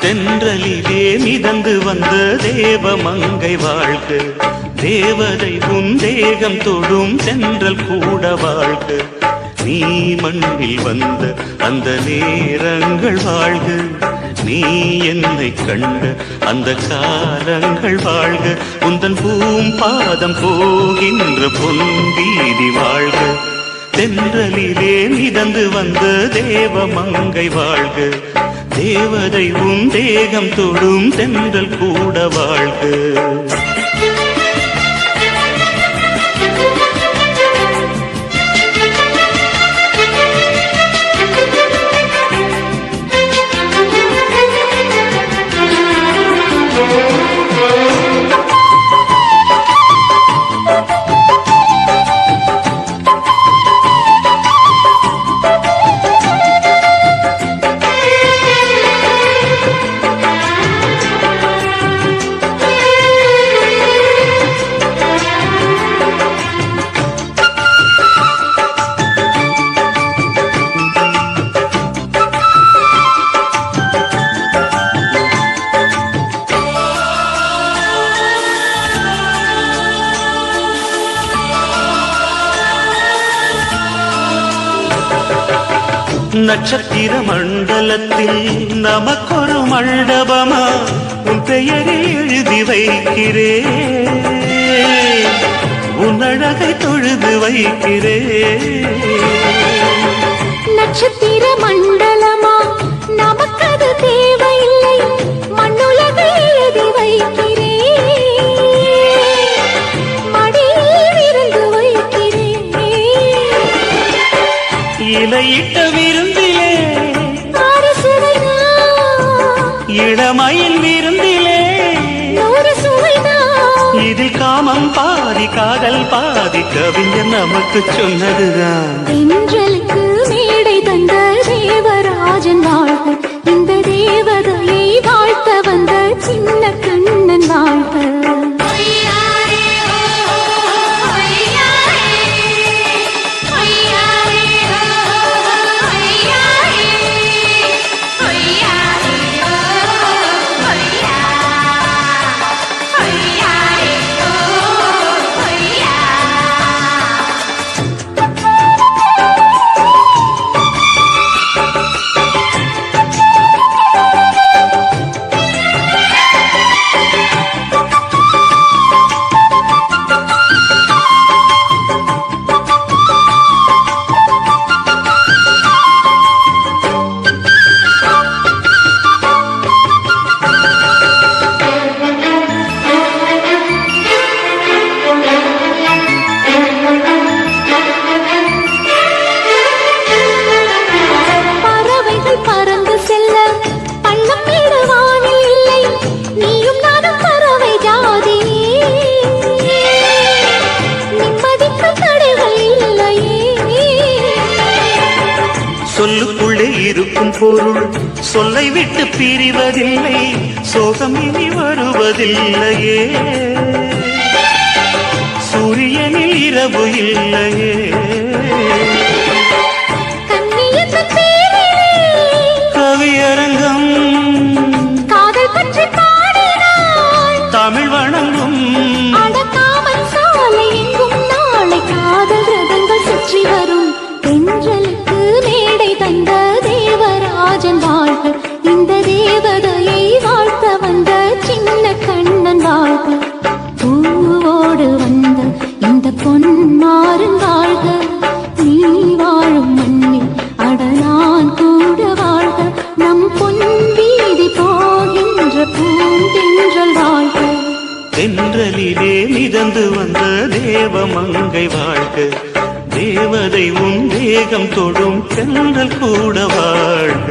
தென்றலிலே மிதந்து வந்த தேவமங்கை வாழ்க, தேவதை உன் தேகம் தொடும் தென்றல் கூட வாழ்க. நீ மண்ணில் வந்த அந்த நேரங்கள் வாழ்க, நீ என்னை கண்ட அந்த காலங்கள் வாழ்க. உந்தன் பூம்பாதம் போகின்ற பொன்வீதி வாழ்க. தென்றலிலே மிதந்து வந்த தேவமங்கை வாழ்க, தேவதை உன் தேகம் தொடும் தென்றல் கூட வாழ்க. நட்சத்திர மண்டலத்தில் நமக்கொரு மண்டபமா உன் பெயரை எழுதி வைக்கிறேன், உன் அழகை தொழுது வைக்கிறேன். நட்சத்திர மண்டலமா நமக்கது தேவையில்லை, மண்ணுலகை எழுதி வைக்கிறேன், மடியில் இருந்து வைக்கிறேன். இலையிட்ட விருந்திலே இளமையில் விருந்திலே இதில் காமம் பாதி காதல் பாதி கவிஞர் நமக்கு சொன்னதுதான். தென்றலுக்கு மேடை தந்த தேவராஜன் வாழ்க, இந்த தேவதையை வாழ்த்த வந்த சின்ன கண்ணன் வாழ்க. சொல்லுக்குள்ளே இருக்கும் பொருள் சொல்லை விட்டு பிரிவதில்லை, சோகம் இனி வருவதில்லையே, சூரியனில் இரவு இல்லையே. கவியரங்கம் காதல் பற்றி பாடினாள், தமிழ் வணங்கும் அடக்காமல் சாலை எங்கும் நாளை காதல் ரதங்கள் சுற்றி வரும். தென்றலுக்கு மேடை தந்த தேவராஜன் வாழ்க, இந்த தேவதையை வாழ்த்த வந்த சின்ன கண்ணன் வாழ்க. பூவோடு வந்த இந்த பொன்மாறன் வாழ்க, நீ வாழும் மண்ணில் அடனான் கூட வாழ்க. நம் பொன் வீதி போகின்ற பூந்தென்றல் வாழ்க. தென்றலிலே மிதந்து வந்த தேவமங்கை வாழ்க, தேவதை உன் தேகம் தொடும் தென்றல் கூட வாழ்க.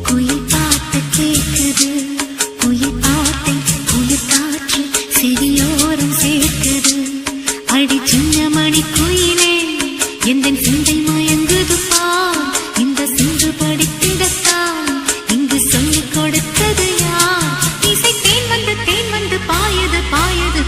குயில் பாட்டு கேக்குது, குயில் பாட்டை குயில் காற்று செடியோரம் சேர்க்குது. அடி சின்ன மணி குயிலே எந்த சிந்தை மயங்குது பார். இந்த சிந்து படித்திடத்தான் இங்கு சொல்லிக் கொடுத்தது யார்? இசை தேன் வந்து பாயது பாயது.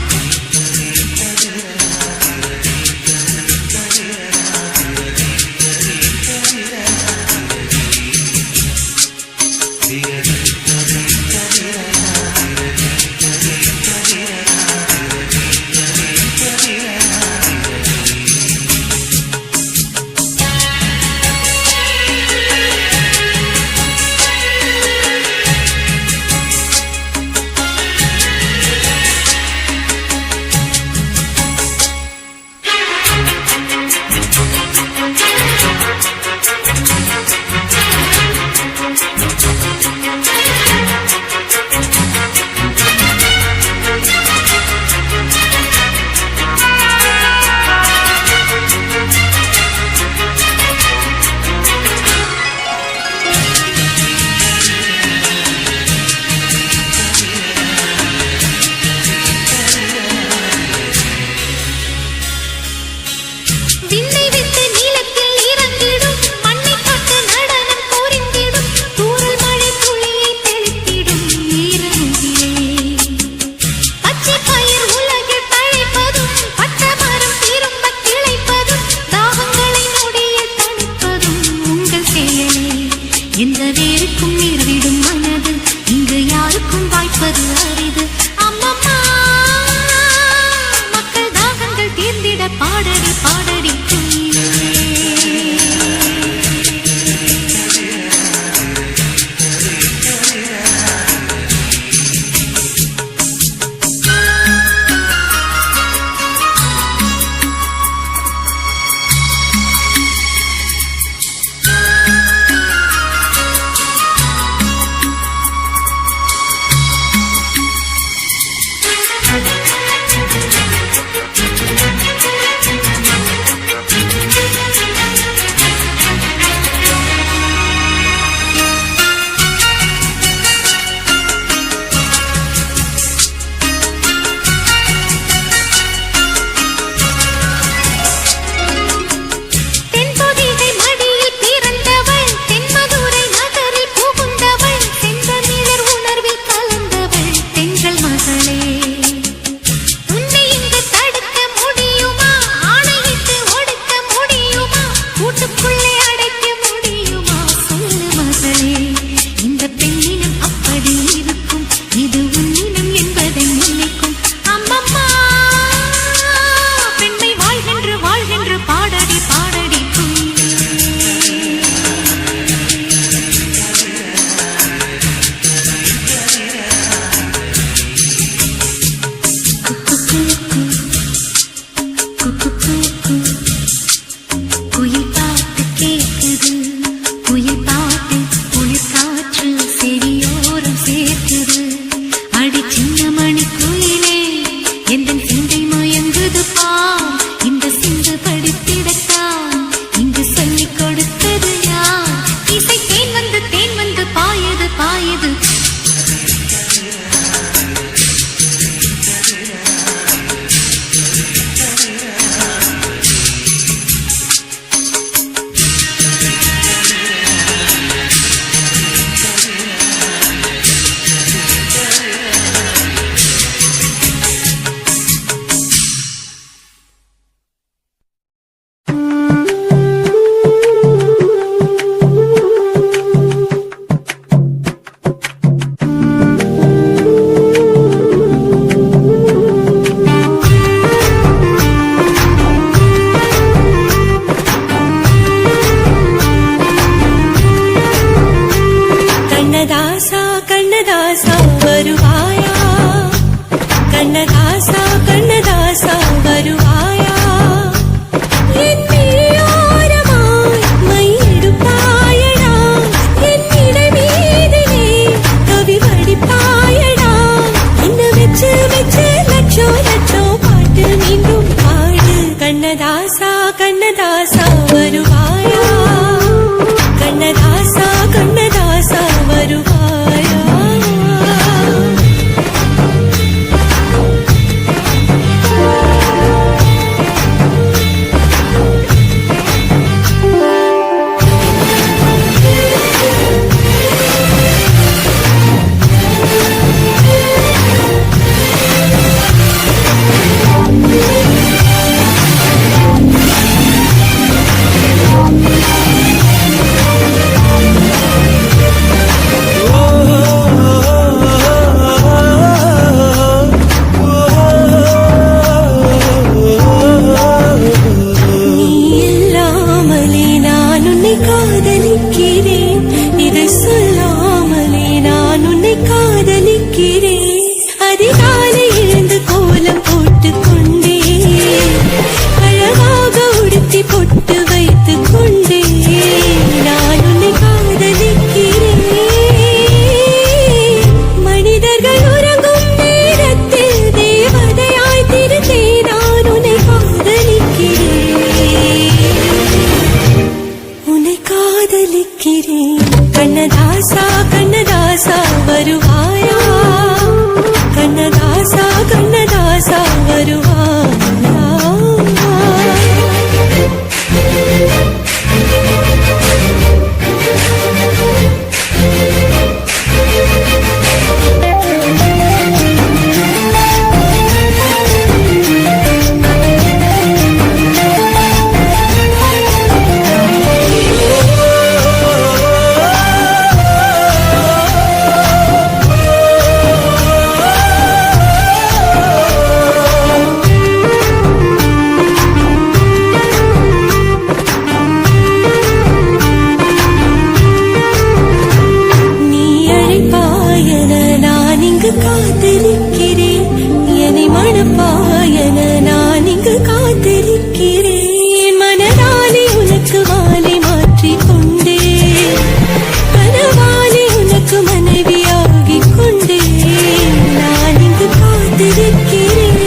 எந்த வேருக்கும் நீர்விடும் மனது இங்கு யாருக்கும் வாய்ப்பது அரிது. அம்மம்மா மக்கள் தாகங்கள் தீர்ந்திட பாடடி பாடடி குயிலே. கண்ணதாசா கண்ணதாசா வருவாயா காதலிக்கிறேன். கண்ணதாசா கண்ணதாசா வருவாயா, கண்ணதாசா கண்ணதாசா வருவாயா. காத்திருக்கிறேன் என்னை மணப்பாயன நான் இங்கு காத்திருக்கிறேன். மனதாலே உனக்கு வாலை மாற்றிக் கொண்டே, கனவாலே உனக்கு மனைவியாகிக் கொண்டே நான் இங்கு காத்திருக்கிறேன்.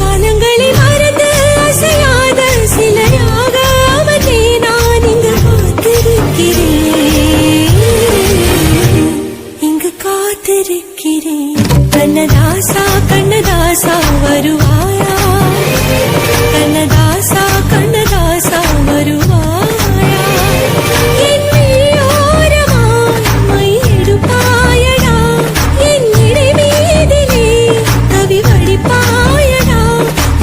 காலங்களை மறந்து அசையாத சிலையாக அவனே நான் இங்கு காத்திருக்கிறேன், இங்கு காத்திருக்கிறேன். கண்ணதாசா கண்ணதாசா வருவாயா, கண்ணதாசா கண்ணதாசா வருவாயா. என் மெய்யோரமாய் மை எடுப்பாயடா, என் இடை மீதிலே கவி வடிப்பாயடா.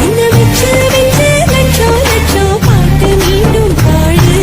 என்ன வெச்சு வெச்சு லட்சோ லட்சோ பாட்டு மீண்டும் பாடு.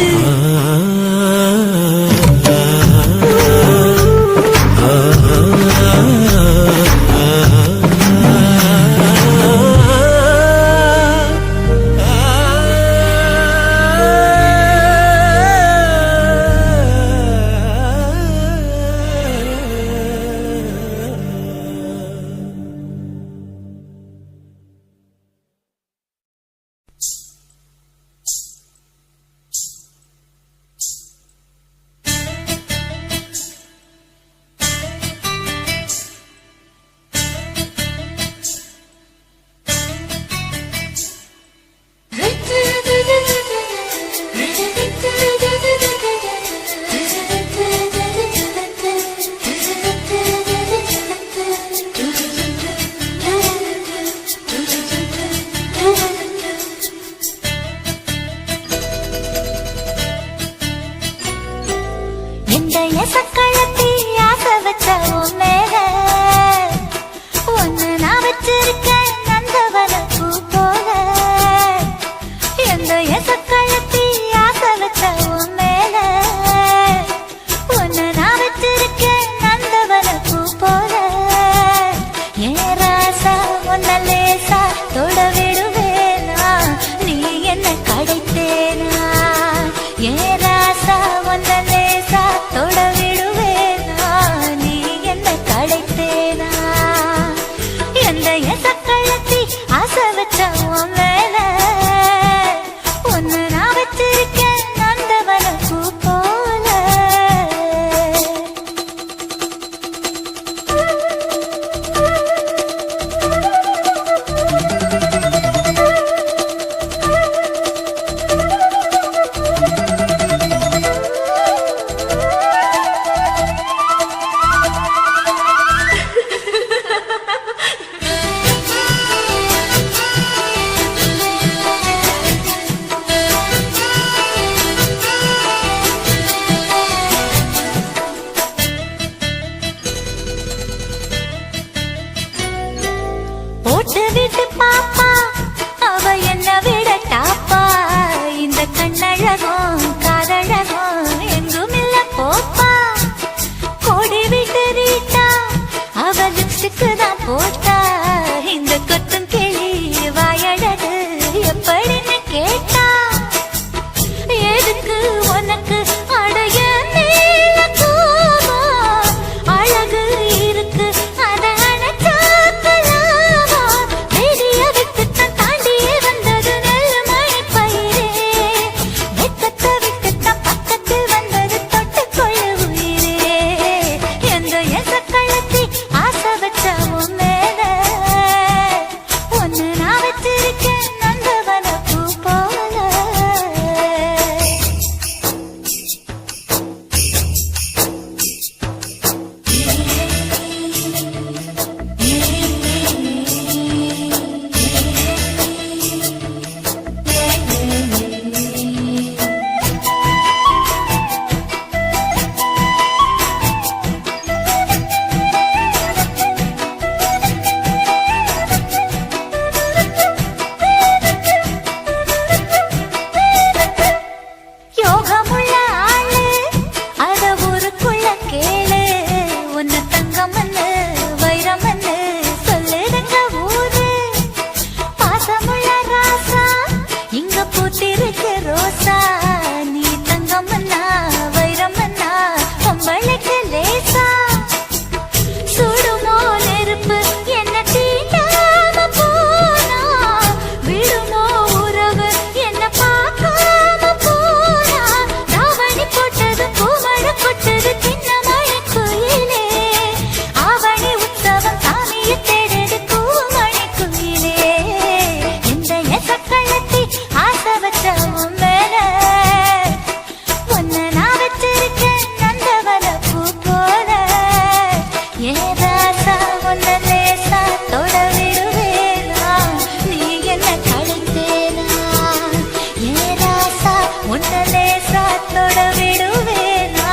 லேசா தொட விடுவேனா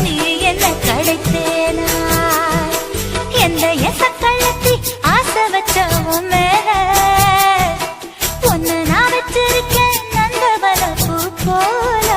நீ என்ன கடைத்தேனா எந்த எசக்கள்ளத்தி ஆசை வச்ச உன் மேல ஒன்னு நான் வச்சிருக்கேன் நந்தவன பூ போல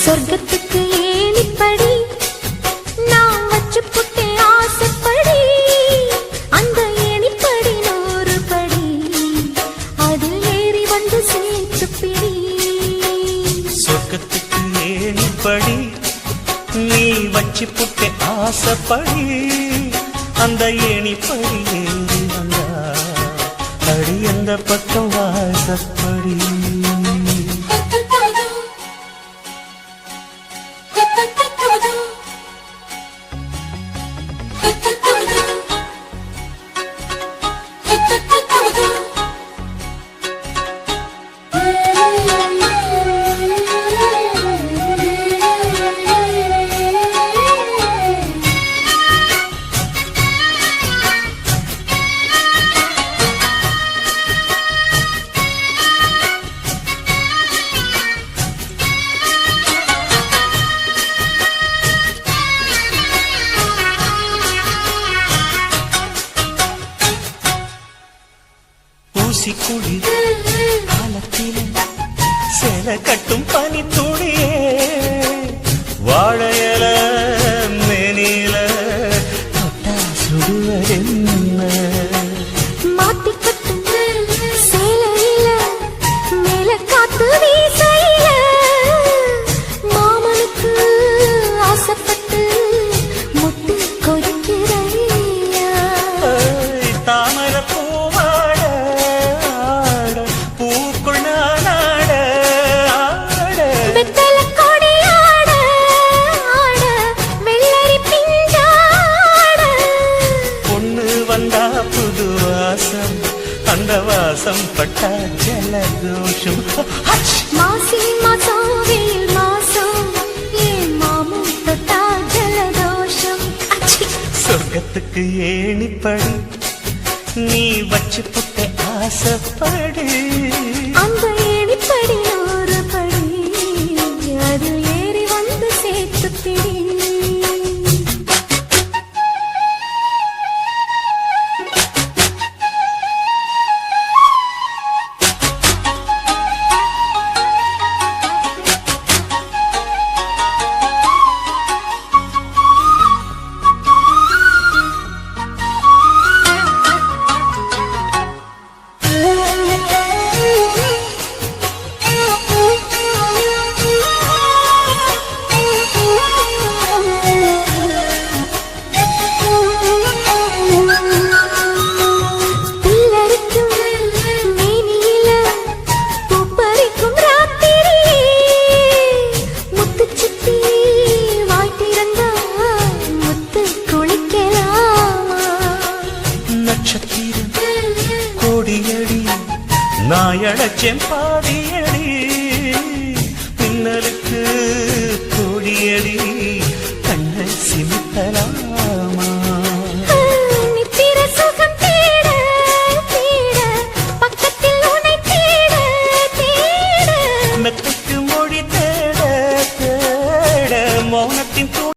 சொர்க்கத்துக்கு ஏணிப்படி நான் வச்சு புட்டே ஆசைப்படி அந்த ஏணிப்படி 100 படி அதில் ஏறி வந்து சேர்த்து பிடி சொர்க்கத்துக்கு ஏணிப்படி நீ வச்சு புட்டே ஆசைப்படி அந்த ஏணிப்படி ஏறி வந்தா அடி அந்த பக்கம் வாசப்படி ஊசி குளிர் காலத்திலே சேலை கட்டும் பனி துளியே வாழையல மேனில தொட்டா சுடுவதென்ன மாத்தி கட்டும் சேலையில மேல காத்து வீசையில மாமனுக்கு ஆசைப்பட்டு முட்டு கொதிக்கிறையா தாமர பூவாட பூக்குள் நானாட வெத்தல கொடி ஆட ஆட வெள்ளரி பிஞ்சாட பொண்ணு வந்தா புது வாசம் அந்த வாசம் பட்டா ஜலதோஷம் மாசி மாசம் வெயில் மாசம் ஏன் மாமும் தொட்டா ஜலதோஷம் சொர்க்கத்துக்கு ஏணிப்படி நீ வச்சு புட்டே ஆசைப்படி அந்த ஏணிப்படி 100 படி அதில் ஏறி வந்து சேர்த்து பிடி நாயடச்சேன் பாதியடி பின்னலுக்கு கொடியடி கண்ணை சிமித்தலாம்